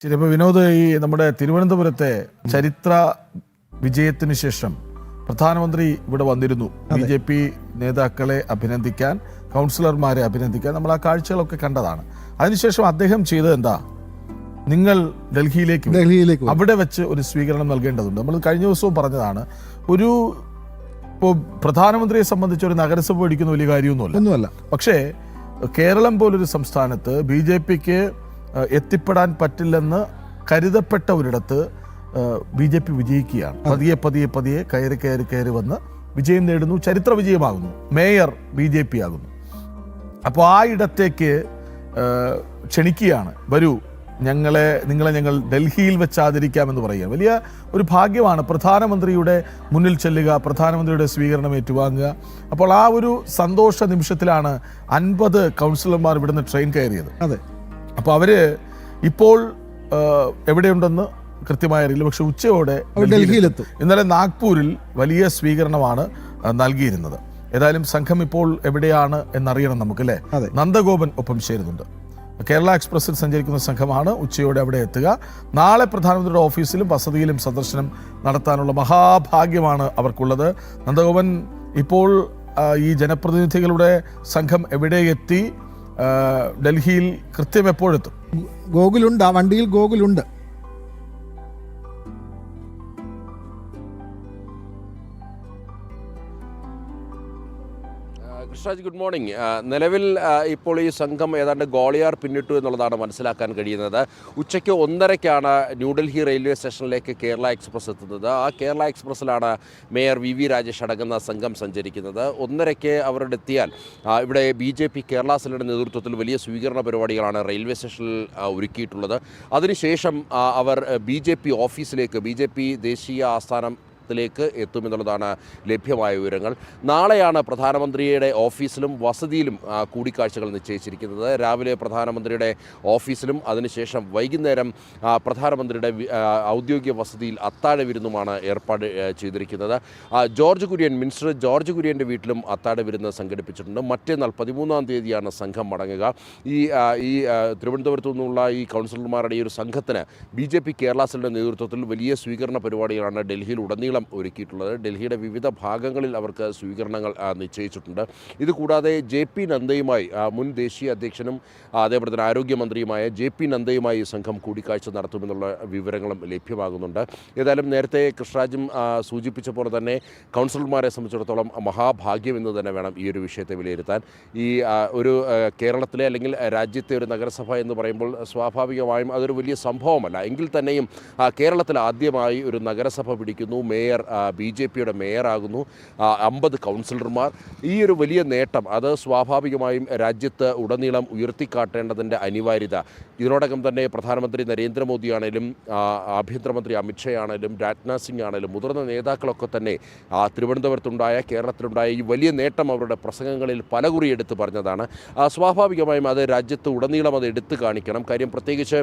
ശരി. അപ്പോൾ വിനോദ്, ഈ നമ്മുടെ തിരുവനന്തപുരത്തെ ചരിത്ര വിജയത്തിന് ശേഷം പ്രധാനമന്ത്രി ഇവിടെ വന്നിരുന്നു. BJP നേതാക്കളെ അഭിനന്ദിക്കാൻ, കൗൺസിലർമാരെ അഭിനന്ദിക്കാൻ നമ്മൾ ആ കാഴ്ചകളൊക്കെ കണ്ടതാണ്. അതിനുശേഷം അദ്ദേഹം ചെയ്തത് എന്താ? നിങ്ങൾ ഡൽഹിയിലേക്ക് അവിടെ വെച്ച് ഒരു സ്വീകരണം നൽകേണ്ടതുണ്ട്. നമ്മൾ കഴിഞ്ഞ ദിവസവും പറഞ്ഞതാണ്, ഇപ്പോൾ പ്രധാനമന്ത്രിയെ സംബന്ധിച്ച് ഒരു നഗരസഭ പിടിക്കുന്ന വലിയ കാര്യമൊന്നുമല്ല. പക്ഷേ കേരളം പോലൊരു സംസ്ഥാനത്ത് BJPക്ക് എത്തിപ്പെടാൻ പറ്റില്ലെന്ന് കരുതപ്പെട്ട ഒരിടത്ത് BJP വിജയിക്കുകയാണ്. പതിയെ കയറി വന്ന് വിജയം നേടുന്നു, ചരിത്ര വിജയമാകുന്നു, മേയർ BJP ആകുന്നു. അപ്പോൾ ആ ഇടത്തേക്ക് ക്ഷണിക്കുകയാണ്, വരൂ നിങ്ങളെ ഞങ്ങൾ ഡൽഹിയിൽ വെച്ച് ആദരിക്കാമെന്ന് പറയുക. വലിയ ഒരു ഭാഗ്യമാണ്. പ്രധാനമന്ത്രിയുടെ മുന്നിൽ ചെല്ലുക, പ്രധാനമന്ത്രിയുടെ സ്വീകരണം ഏറ്റുവാങ്ങുക. അപ്പോൾ ആ ഒരു സന്തോഷ നിമിഷത്തിലാണ് 50 കൗൺസിലർമാർ ഇവിടുന്ന് ട്രെയിൻ കയറിയത്. അപ്പോൾ അവര് ഇപ്പോൾ എവിടെയുണ്ടെന്ന് കൃത്യമായി അറിയില്ല. പക്ഷെ ഉച്ചയോടെ ഡൽഹിയിലെത്തും. ഇന്നലെ നാഗ്പൂരിൽ വലിയ സ്വീകരണമാണ് നൽകിയിരുന്നത്. ഏതായാലും സംഘം ഇപ്പോൾ എവിടെയാണ് എന്നറിയണം നമുക്ക്, അല്ലേ? നന്ദഗോപൻ ഒപ്പം ചേരുന്നുണ്ട്. കേരള എക്സ്പ്രസിൽ സഞ്ചരിക്കുന്ന സംഘമാണ് ഉച്ചയോടെ അവിടെ എത്തുക. നാളെ പ്രധാനമന്ത്രിയുടെ ഓഫീസിലും വസതിയിലും സന്ദർശനം നടത്താനുള്ള മഹാഭാഗ്യമാണ് അവർക്കുള്ളത്. നന്ദഗോപൻ, ഇപ്പോൾ ഈ ജനപ്രതിനിധികളുടെ സംഘം എവിടെ എത്തി? ഡൽഹിയിൽ കൃത്യം എപ്പോഴെത്തും? ഗോകുലുണ്ട്, ആ വണ്ടിയിൽ ഗോകുലുണ്ട്. Krishnaraj, good morning. നിലവിൽ ഇപ്പോൾ ഈ സംഘം ഏതാണ്ട് ഗോളിയാർ പിന്നിട്ടു എന്നുള്ളതാണ് മനസ്സിലാക്കാൻ കഴിയുന്നത്. ഉച്ചയ്ക്ക് 1:30 ന്യൂഡൽഹി റെയിൽവേ സ്റ്റേഷനിലേക്ക് കേരള എക്സ്പ്രസ് എത്തുന്നത്. ആ കേരള എക്സ്പ്രസ്സിലാണ് മേയർ VV രാജേഷ് അടങ്ങുന്ന സംഘം സഞ്ചരിക്കുന്നത്. 1:30 അവരുടെ എത്തിയാൽ ഇവിടെ BJP കേരള സെല്ലിൻ്റെ നേതൃത്വത്തിൽ വലിയ സ്വീകരണ പരിപാടികളാണ് റെയിൽവേ സ്റ്റേഷനിൽ ഒരുക്കിയിട്ടുള്ളത്. അതിനുശേഷം അവർ BJP ഓഫീസിലേക്ക്, BJP ദേശീയ ആസ്ഥാനം ത്തിലേക്ക് എത്തുമെന്നുള്ളതാണ് ലഭ്യമായ വിവരങ്ങൾ. നാളെയാണ് പ്രധാനമന്ത്രിയുടെ ഓഫീസിലും വസതിയിലും കൂടിക്കാഴ്ചകൾ നിശ്ചയിച്ചിരിക്കുന്നത്. രാവിലെ പ്രധാനമന്ത്രിയുടെ ഓഫീസിലും അതിനുശേഷം വൈകുന്നേരം പ്രധാനമന്ത്രിയുടെ ഔദ്യോഗിക വസതിയിൽ അത്താഴ വിരുന്നുമാണ് ഏർപ്പാട് ചെയ്തിരിക്കുന്നത്. മിനിസ്റ്റർ ജോർജ് കുര്യൻ്റെ വീട്ടിലും അത്താഴ വിരുന്ന് സംഘടിപ്പിച്ചിട്ടുണ്ട്. മറ്റന്നാൾ 13-ാം തീയതിയാണ് സംഘം മടങ്ങുക. ഈ തിരുവനന്തപുരത്തു നിന്നുള്ള ഈ കൗൺസിലർമാരുടെ ഈ ഒരു സംഘത്തിന് BJP കേരള സെല്ലിൻ്റെ നേതൃത്വത്തിൽ വലിയ സ്വീകരണ പരിപാടികളാണ് ഡൽഹിയിൽ ഉടനീളം ഒരുക്കിയിട്ടുള്ളത്. ഡൽഹിയുടെ വിവിധ ഭാഗങ്ങളിൽ അവർക്ക് സ്വീകരണങ്ങൾ നിശ്ചയിച്ചിട്ടുണ്ട്. ഇതുകൂടാതെ JP നദ്ദയുമായി, മുൻ ദേശീയ അധ്യക്ഷനും അതേപോലെ തന്നെ ആരോഗ്യമന്ത്രിയുമായ JP നദ്ദയുമായി സംഘം കൂടിക്കാഴ്ച നടത്തുമെന്നുള്ള വിവരങ്ങളും ലഭ്യമാകുന്നുണ്ട്. ഏതായാലും നേരത്തെ കൃഷ്ണരാജും സൂചിപ്പിച്ച പോലെ തന്നെ കൗൺസിലർമാരെ സംബന്ധിച്ചിടത്തോളം മഹാഭാഗ്യം എന്ന് തന്നെ വേണം ഈ ഒരു വിഷയത്തെ വിലയിരുത്താൻ. ഈ ഒരു കേരളത്തിലെ അല്ലെങ്കിൽ രാജ്യത്തെ ഒരു നഗരസഭ എന്ന് പറയുമ്പോൾ സ്വാഭാവികമായും അതൊരു വലിയ സംഭവമല്ല. എങ്കിൽ തന്നെയും കേരളത്തിൽ ആദ്യമായി ഒരു നഗരസഭ പിടിക്കുന്നു, മേയർ BJPയുടെ മേയറാകുന്നു, 50 കൗൺസിലർമാർ. ഈ ഒരു വലിയ നേട്ടം അത് സ്വാഭാവികമായും രാജ്യത്ത് ഉടനീളം ഉയർത്തിക്കാട്ടേണ്ടതിൻ്റെ അനിവാര്യത ഇതിനോടകം തന്നെ പ്രധാനമന്ത്രി നരേന്ദ്രമോദിയാണേലും ആഭ്യന്തരമന്ത്രി അമിത്ഷായാണേലും രാജ്നാഥ് സിംഗ് ആണേലും മുതിർന്ന നേതാക്കളൊക്കെ തന്നെ തിരുവനന്തപുരത്തുണ്ടായ, കേരളത്തിലുണ്ടായ ഈ വലിയ നേട്ടം അവരുടെ പ്രസംഗങ്ങളിൽ പലകുറി എടുത്തു പറഞ്ഞതാണ്. സ്വാഭാവികമായും അത് രാജ്യത്ത് ഉടനീളം അത് എടുത്തു കാണിക്കണം. കാര്യം പ്രത്യേകിച്ച്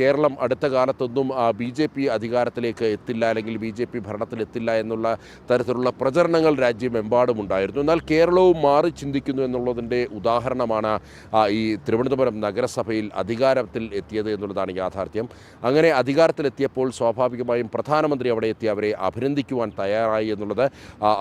കേരളം അടുത്ത കാലത്തൊന്നും BJP അധികാരത്തിലേക്ക് എത്തില്ല, അല്ലെങ്കിൽ BJP ഭരണത്തിലെത്തില്ല എന്നുള്ള തരത്തിലുള്ള പ്രചരണങ്ങൾ രാജ്യമെമ്പാടും ഉണ്ടായിരുന്നു. എന്നാൽ കേരളവും മാറി ചിന്തിക്കുന്നു എന്നുള്ളതിൻ്റെ ഉദാഹരണമാണ് ഈ തിരുവനന്തപുരം നഗരസഭയിൽ അധികാരത്തിൽ എത്തിയത് എന്നുള്ളതാണ് യാഥാർത്ഥ്യം. അങ്ങനെ അധികാരത്തിലെത്തിയപ്പോൾ സ്വാഭാവികമായും പ്രധാനമന്ത്രി അവിടെ എത്തി അവരെ അഭിനന്ദിക്കുവാൻ തയ്യാറായി എന്നുള്ളത്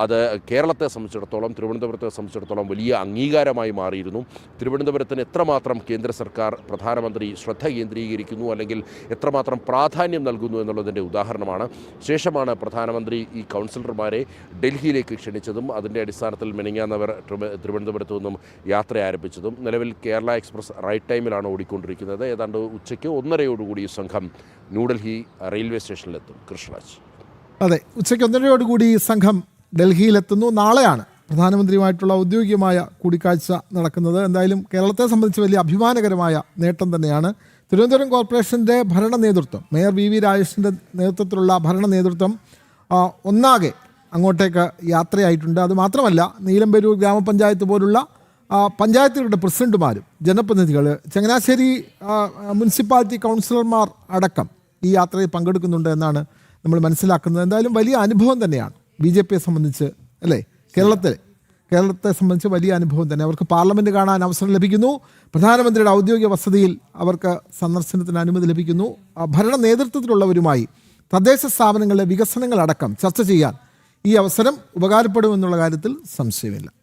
അത് കേരളത്തെ സംബന്ധിച്ചിടത്തോളം, തിരുവനന്തപുരത്തെ സംബന്ധിച്ചിടത്തോളം വലിയ അംഗീകാരമായി മാറിയിരുന്നു. തിരുവനന്തപുരത്തിന് എത്രമാത്രം കേന്ദ്ര സർക്കാർ, പ്രധാനമന്ത്രി ശ്രദ്ധ കേന്ദ്രീകരിക്കുന്നു അല്ലെങ്കിൽ എത്രമാത്രം പ്രാധാന്യം നൽകുന്നു എന്നുള്ളതിൻ്റെ ഉദാഹരണമാണ്. ശേഷമാണ് പ്രധാനമന്ത്രി ഈ കൗൺസിലർമാരെ ഡൽഹിയിലേക്ക് ക്ഷണിച്ചതും അതിൻ്റെ അടിസ്ഥാനത്തിൽ മെനിങ്ങാന്നവർ തിരുവനന്തപുരത്തു നിന്നും യാത്ര ആരംഭിച്ചതും. നിലവിൽ കേരള എക്സ്പ്രസ് റൈറ്റ് ടൈമിലാണ് ഓടിക്കൊണ്ടിരിക്കുന്നത്. ഏതാണ്ട് ഉച്ചയ്ക്ക് 1:30 സംഘം ന്യൂഡൽഹി റെയിൽവേ സ്റ്റേഷനിലെത്തും. കൃഷ്ണരാജ്. അതെ, ഉച്ചയ്ക്ക് 1:30 സംഘം ഡൽഹിയിലെത്തുന്നു. നാളെയാണ് പ്രധാനമന്ത്രിയുമായിട്ടുള്ള ഔദ്യോഗികമായ കൂടിക്കാഴ്ച നടക്കുന്നത്. എന്തായാലും കേരളത്തെ സംബന്ധിച്ച് വലിയ അഭിമാനകരമായ നേട്ടം തന്നെയാണ്. തിരുവനന്തപുരം കോർപ്പറേഷൻ്റെ ഭരണ നേതൃത്വം, മേയർ VV രാജേഷിൻ്റെ നേതൃത്വത്തിലുള്ള ഭരണ നേതൃത്വം ഒന്നാകെ അങ്ങോട്ടേക്ക് യാത്രയായിട്ടുണ്ട്. അതുമാത്രമല്ല, നീലംപേരൂർ ഗ്രാമപഞ്ചായത്ത് പോലുള്ള പഞ്ചായത്തുകളുടെ പ്രസിഡന്റുമാരും ജനപ്രതിനിധികൾ, ചങ്ങനാശ്ശേരി മുനിസിപ്പാലിറ്റി കൗൺസിലർമാർ അടക്കം ഈ യാത്രയിൽ പങ്കെടുക്കുന്നുണ്ട് എന്നാണ് നമ്മൾ മനസ്സിലാക്കുന്നത്. എന്തായാലും വലിയ അനുഭവം തന്നെയാണ് BJPയെ സംബന്ധിച്ച്, അല്ലേ? കേരളത്തെ സംബന്ധിച്ച് വലിയ അനുഭവം തന്നെ. അവർക്ക് പാർലമെൻറ്റ് കാണാൻ അവസരം ലഭിക്കുന്നു, പ്രധാനമന്ത്രിയുടെ ഔദ്യോഗിക വസതിയിൽ അവർക്ക് സന്ദർശനത്തിന് അനുമതി ലഭിക്കുന്നു. ഭരണ നേതൃത്വത്തിലുള്ളവരുമായി തദ്ദേശ സ്ഥാപനങ്ങളിലെ വികസനങ്ങളടക്കം ചർച്ച ചെയ്യാൻ ഈ അവസരം ഉപകാരപ്പെടുമെന്നുള്ള കാര്യത്തിൽ സംശയമില്ല.